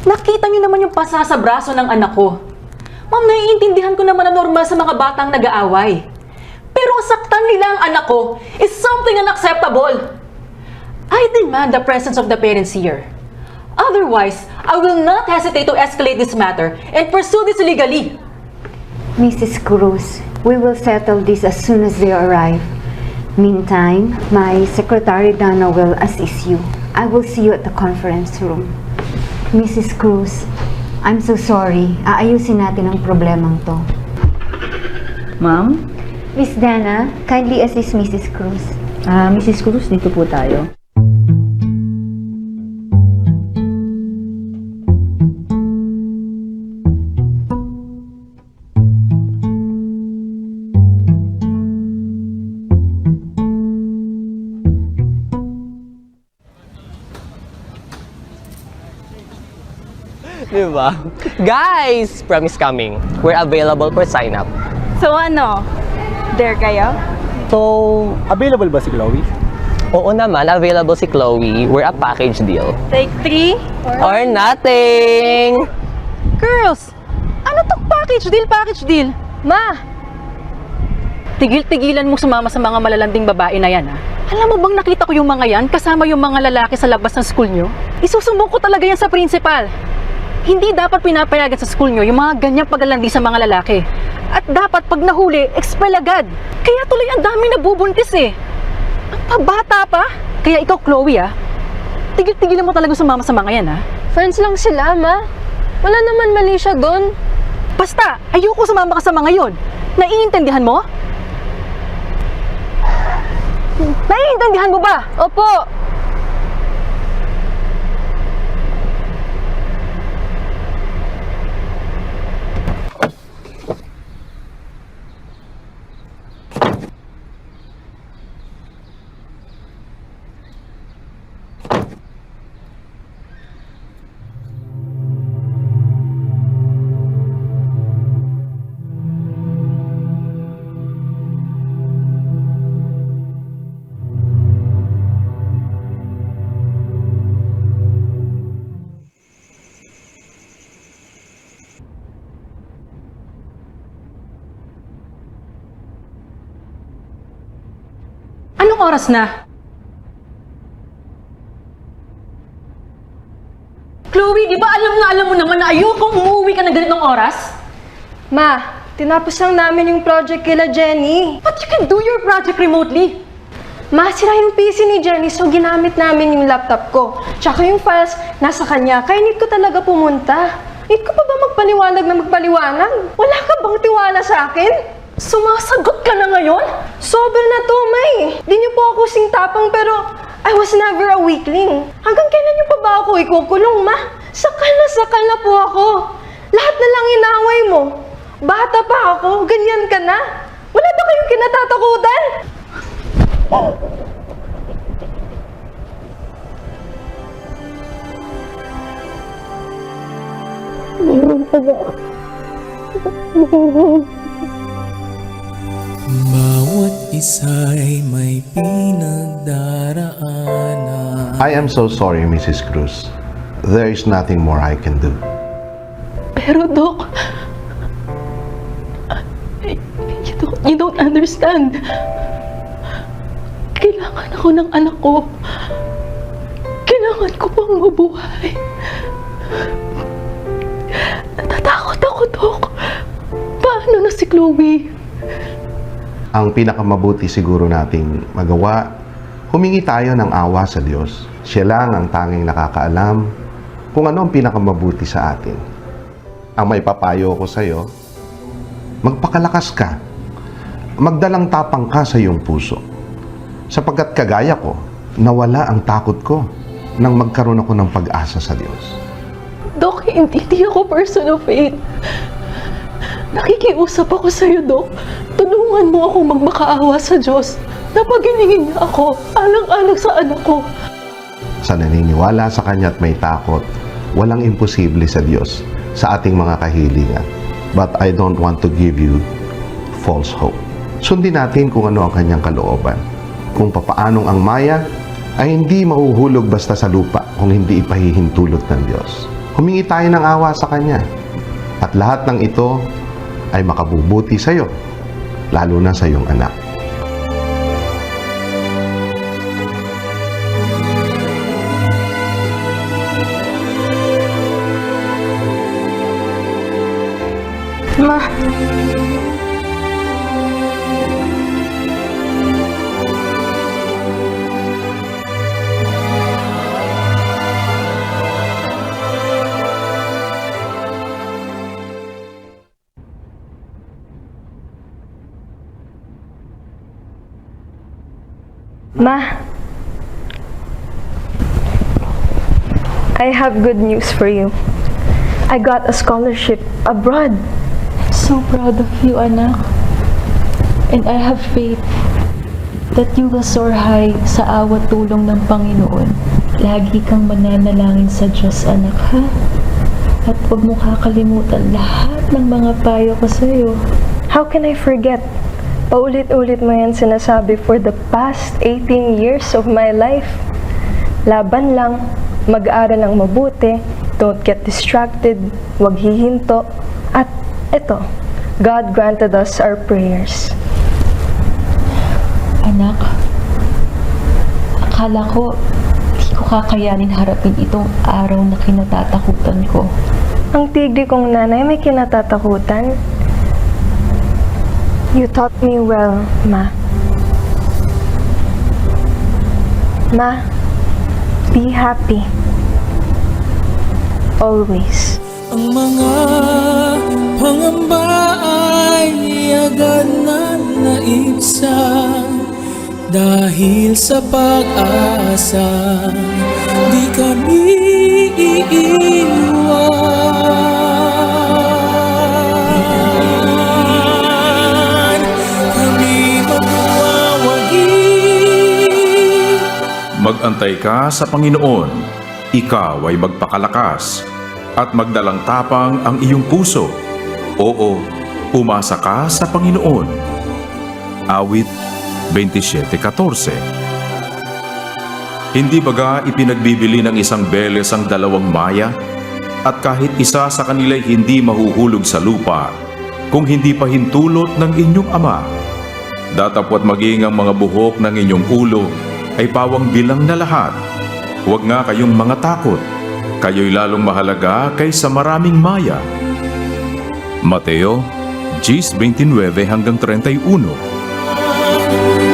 Nakita niyo naman yung pasa sa braso ng anak ko. Ma'am, naiintindihan ko naman na normal sa mga batang nag-aaway. Pero saktan nila ang anak ko is something unacceptable. I demand the presence of the parents here. Otherwise, I will not hesitate to escalate this matter and pursue this legally. Mrs. Cruz, we will settle this as soon as they arrive. Meantime, my secretary Dana will assist you. I will see you at the conference room. Mrs. Cruz, I'm so sorry. Aayusin natin ang problemang to. Ma'am? Miss Dana, kindly assist Mrs. Cruz. Mrs. Cruz, dito po tayo. Diba? Guys, promise coming. We're available for sign up. So ano? There kayo? So, available ba si Chloe? Oo naman, available si Chloe. We're a package deal. Take 3? Or nothing! Girls, ano tong package deal? Ma! Tigil-tigilan mo sumama sa mga malalanding babae na yan, ha? Alam mo bang nakita ko yung mga yan kasama yung mga lalaki sa labas ng school nyo? Isusumbong ko talaga yan sa principal. Hindi dapat pinapayagan sa school nyo yung mga ganyang paglalandi sa mga lalaki. At dapat pag nahuli, expel agad. Kaya tuloy ang daming nabubuntis eh. Ang pabata pa. Kaya ikaw, Chloe, tigil-tigilan mo talaga sumama sa mga yan, ha? Friends lang sila, ma. Wala naman mali siya doon. Basta, ayoko sumama ka sa mga yon. Naiintindihan mo? Naiintindihan mo ba? Opo! Anong oras na? Chloe, di ba alam mo naman na ayokong umuwi ka na ganitong oras? Ma, tinapos lang namin yung project kila Jenny. But you can do your project remotely. Ma, sira yung PC ni Jenny, so ginamit namin yung laptop ko. Tsaka yung files, nasa kanya. Kaya need ko talaga pumunta. Need ko pa ba magpaliwanag na magpaliwanag? Wala ka bang tiwala sa akin? Sumasagot ka na ngayon? Sobra na to, May. Di niyo po ako singtapang pero I was never a weakling. Hanggang kailan niyo pa ba ako ikukulong, ma? Sakal na po ako. Lahat na lang inaway mo. Bata pa ako, ganyan ka na. Wala ba kayong kinatatakutan? Bawat isa'y may pinagdaraanan. I am so sorry, Mrs. Cruz. There is nothing more I can do. Pero, Doc, you don't understand. Kailangan ako ng anak ko. Kailangan ko pang mabuhay. Natatakot ako, Doc. Paano na si Chloe? Ang pinakamabuti siguro nating magawa, humingi tayo ng awa sa Diyos. Siya lang ang tanging nakakaalam kung ano ang pinakamabuti sa atin. Ang may papayo ko sa iyo, magpakalakas ka. Magdalang tapang ka sa iyong puso. Sapagkat kagaya ko, nawala ang takot ko nang magkaroon ako ng pag-asa sa Diyos. Doc, hindi ako person of faith. Nakikiusap ako sa iyo, Doc. Tulungan mo ako magmakaawa sa Diyos na paginingin niya ako alang-alang sa anak ko. Sa naniniwala sa Kanya at may takot, walang imposible sa Diyos sa ating mga kahilingan. But I don't want to give you false hope. Sundin natin kung ano ang Kanyang kalooban. Kung papaanong ang maya ay hindi mahuhulog basta sa lupa kung hindi ipahihintulot ng Diyos. Humingi tayo ng awa sa Kanya. At lahat ng ito ay makabubuti sa iyo, lalo na sa iyong anak. Ma, Ma, I have good news for you. I got a scholarship abroad. So proud of you, anak. And I have faith that you will soar high sa awat tulong ng Panginoon. Lagi kang mananalangin sa Diyos, anak, ha? At huwag mo kakalimutan lahat ng mga payo ko sa'yo. How can I forget? Paulit-ulit mo yan sinasabi for the past 18 years of my life. Laban lang, mag-aaral ng mabuti, don't get distracted, wag hihinto, at eto, God granted us our prayers. Anak, akala ko di ko kakayanin harapin itong araw na kinatatakutan ko. Ang tigri kong nanay may kinatatakutan. You taught me well, Ma. Ma, be happy. Always. Ang mga pangamba ay agad na naibsan dahil sa pag-asa di kami iiwan. Kami magwawagi. Mag-antay ka sa Panginoon, ikaw ay magpakalakas, at magdalang tapang ang iyong puso. Oo, umasa ka sa Panginoon. Awit 27:14. Hindi baga ipinagbibili ng isang beles ang dalawang maya, at kahit isa sa kanila'y hindi mahuhulog sa lupa, kung hindi pa hintulot ng inyong Ama? Datapwat maging ang mga buhok ng inyong ulo ay pawang bilang na lahat. Huwag nga kayong mga takot. Kayo'y lalong mahalaga kaysa maraming maya. Mateo 10:29-31.